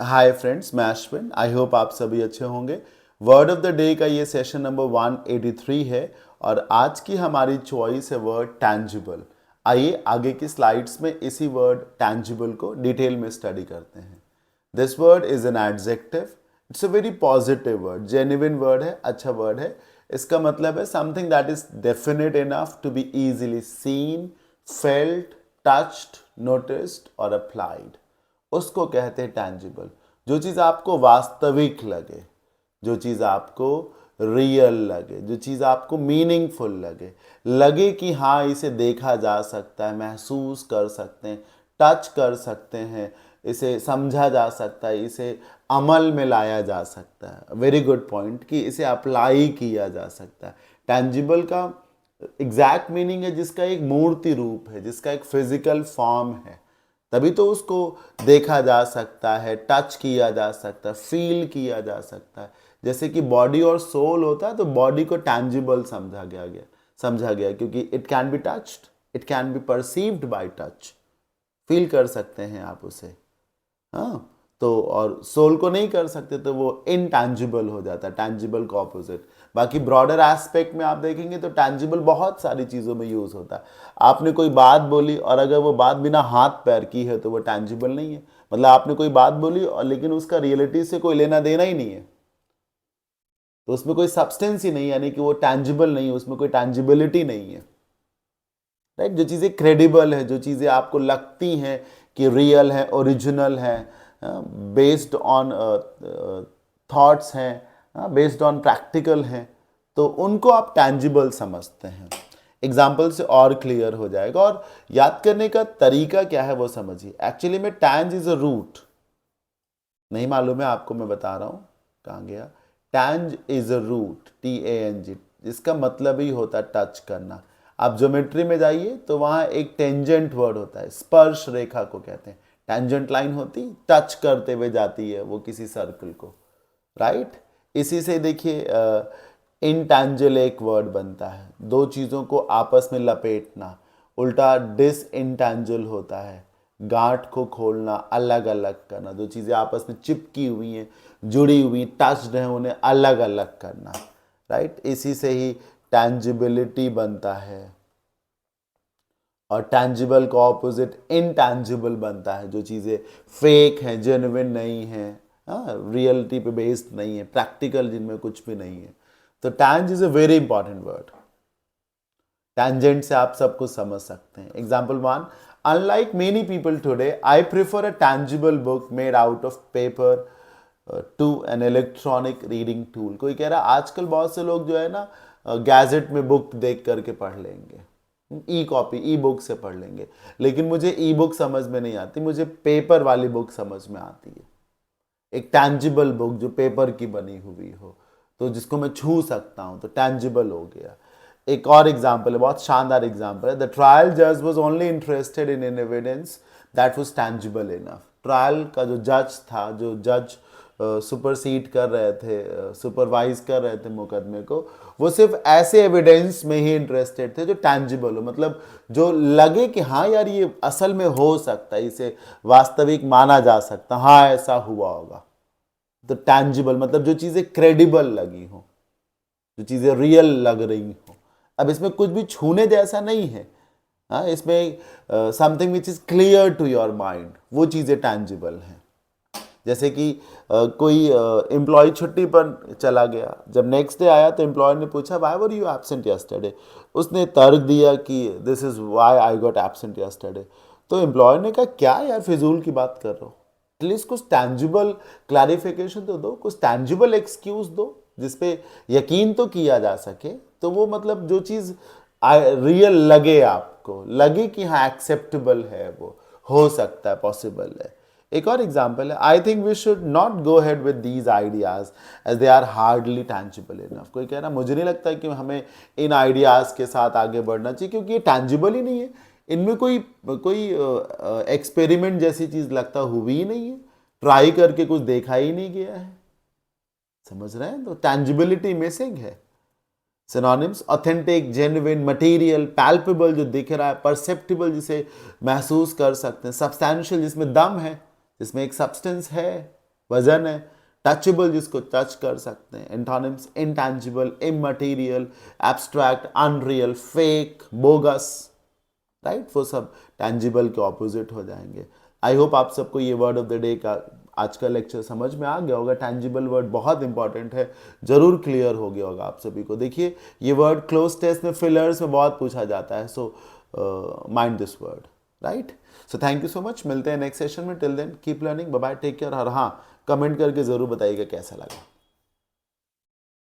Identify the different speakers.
Speaker 1: Hi friends, मैं Ashwin. I hope आप सभी अच्छे होंगे। वर्ड ऑफ द डे का ये सेशन नंबर 183 है और आज की हमारी चॉइस है वर्ड टैंजिबल। आइए आगे की स्लाइड्स में इसी वर्ड टैंजिबल को डिटेल में स्टडी करते हैं। This word is an adjective. It's a very positive word, genuine word है, अच्छा वर्ड है। इसका मतलब है something that is definite enough to be easily seen, felt, touched, noticed और अप्लाइड। उसको कहते हैं टैंजिबल। जो चीज़ आपको वास्तविक लगे, जो चीज़ आपको रियल लगे, जो चीज़ आपको मीनिंगफुल लगे, लगे कि हाँ इसे देखा जा सकता है, महसूस कर सकते हैं, टच कर सकते हैं, इसे समझा जा सकता है, इसे अमल में लाया जा सकता है। वेरी गुड पॉइंट कि इसे अप्लाई किया जा सकता है। टैंजिबल का एग्जैक्ट मीनिंग है जिसका एक मूर्ति रूप है, जिसका एक फिजिकल फॉर्म है, तभी तो उसको देखा जा सकता है, टच किया जा सकता है, फील किया जा सकता है। जैसे कि बॉडी और सोल होता है, तो बॉडी को टैंजिबल समझा गया क्योंकि it can be touched, it can be perceived bye touch. Feel कर सकते हैं आप उसे। हाँ, तो और सोल को नहीं कर सकते तो वो इनटैंजिबल हो जाता है, टैंजिबल का ऑपोजिट। बाकी ब्रॉडर एस्पेक्ट में आप देखेंगे तो टैंजिबल बहुत सारी चीज़ों में यूज़ होता है। आपने कोई बात बोली और अगर वो बात बिना हाथ पैर की है तो वो टैंजिबल नहीं है। मतलब आपने कोई बात बोली और लेकिन उसका रियलिटी से कोई लेना देना ही नहीं है, तो उसमें कोई सब्सटेंस ही नहीं, यानी कि वो टैंजिबल नहीं है, उसमें कोई टैंजिबिलिटी नहीं है। राइट, जो चीज़ें क्रेडिबल है, जो चीज़ें आपको लगती हैं कि रियल है, ओरिजिनल है, बेस्ड ऑन थॉट्स हैं, बेस्ड ऑन प्रैक्टिकल हैं, तो उनको आप टैंजिबल समझते हैं। एग्जाम्पल से और क्लियर हो जाएगा। और याद करने का तरीका क्या है वो समझिए। एक्चुअली में टैंज इज अ रूट, नहीं मालूम है आपको, मैं बता रहा हूँ। कहाँ गया? टैंज इज अ रूट, TANG, जिसका मतलब ही होता है टच करना। आप ज्योमेट्री में जाइए तो वहाँ एक टेंजेंट वर्ड होता है, स्पर्श रेखा को कहते हैं। टेंजेंट लाइन होती, टच करते हुए जाती है वो किसी सर्कल को। राइट, इसी से देखिए इंटैंजिबल एक वर्ड बनता है, दो चीज़ों को आपस में लपेटना। उल्टा डिस इंटैंजिबल होता है, गांठ को खोलना, अलग अलग करना। दो चीज़ें आपस में चिपकी हुई हैं, जुड़ी हुई, टच्ड हैं, उन्हें अलग अलग करना। राइट, इसी से ही टैंजिबिलिटी बनता है। और टैंजिबल का ऑपोजिट इनटैंजिबल बनता है, जो चीज़ें फेक हैं, जेन्युइन नहीं हैं, रियलिटी पे बेस्ड नहीं है, प्रैक्टिकल, जिनमें कुछ भी नहीं है। तो टैंज is a very important word. Tangent से आप सब कुछ समझ सकते हैं। Example 1, unlike many people today I prefer a tangible book made out of paper to an electronic reading tool. कोई कह रहा है आजकल बहुत से लोग जो है ना गैजेट में बुक देख करके पढ़ लेंगे, ई कॉपी, ई बुक से पढ़ लेंगे, लेकिन मुझे ई बुक समझ में नहीं आती, मुझे पेपर वाली बुक समझ में आती है। एक टैंजिबल बुक जो पेपर की बनी हुई हो, तो जिसको मैं छू सकता हूं, तो टैंजिबल हो गया। एक और एग्जाम्पल है, बहुत शानदार एग्जाम्पल है। द ट्रायल जज was only interested in an evidence that was tangible enough. Trial का जो जज था, जो जज सुपरसीड कर रहे थे, सुपरवाइज कर रहे थे मुकदमे को, वो सिर्फ ऐसे एविडेंस में ही इंटरेस्टेड थे जो टैंजिबल हो, मतलब जो लगे कि हाँ यार ये असल में हो सकता है, इसे वास्तविक माना जा सकता, हाँ ऐसा हुआ होगा। तो टैंजिबल मतलब जो चीज़ें क्रेडिबल लगी हो, जो चीज़ें रियल लग रही हो। अब इसमें कुछ भी छूने जैसा नहीं है, हाँ, इसमें something which is clear to your mind, वो चीज़ें टैंजिबल हैं। जैसे कि कोई एम्प्लॉय छुट्टी पर चला गया, जब नेक्स्ट डे आया तो एम्प्लॉय ने पूछा why were you absent yesterday. उसने तर्क दिया कि this is why I got absent yesterday. तो एम्प्लॉय ने कहा क्या यार फिजूल की बात कर रहे हो, एटलीस्ट कुछ टैंजिबल क्लैरिफिकेशन तो दो, कुछ टैंजिबल एक्सक्यूज दो जिसपे यकीन तो किया जा सके। तो वो मतलब जो चीज़ रियल लगे, आपको लगे कि हाँ एक्सेप्टेबल है, वो हो सकता है, पॉसिबल है। एक और एग्जाम्पल है, I think we should not go head with these ideas as they are hardly tangible enough. कोई कह रहा मुझे नहीं लगता कि हमें इन आइडियाज के साथ आगे बढ़ना चाहिए क्योंकि ये टैंजिबल ही नहीं है, इनमें कोई कोई एक्सपेरिमेंट जैसी चीज लगता हुई ही नहीं है, ट्राई करके कुछ देखा ही नहीं गया है। समझ रहे हैं? तो टैंजिबिलिटी मिसिंग है। Synonyms, authentic, genuine, material, palpable जो दिख रहा है, परसेप्टिबल जिसे महसूस कर सकते हैं, सब्सटैंशियल जिसमें दम है, जिसमें एक सब्सटेंस है, वजन है। टचेबल, जिसको टच कर सकते हैं। Antonyms intangible, immaterial, abstract, unreal, fake, bogus, right, वो सब टैंजिबल के ऑपोजिट हो जाएंगे। आई होप आप सबको ये वर्ड ऑफ द डे का आज का लेक्चर समझ में आ गया होगा। टैंजिबल वर्ड बहुत इंपॉर्टेंट है, जरूर क्लियर हो गया होगा आप सभी को। देखिए ये वर्ड क्लोज टेस्ट में, फिलर्स में बहुत पूछा जाता है, so mind this word, right. So thank you so much, मिलते हैं नेक्स्ट सेशन में। Till then keep learning, bye bye, take care. और हाँ, कमेंट करके जरूर बताइएगा कैसा लगा।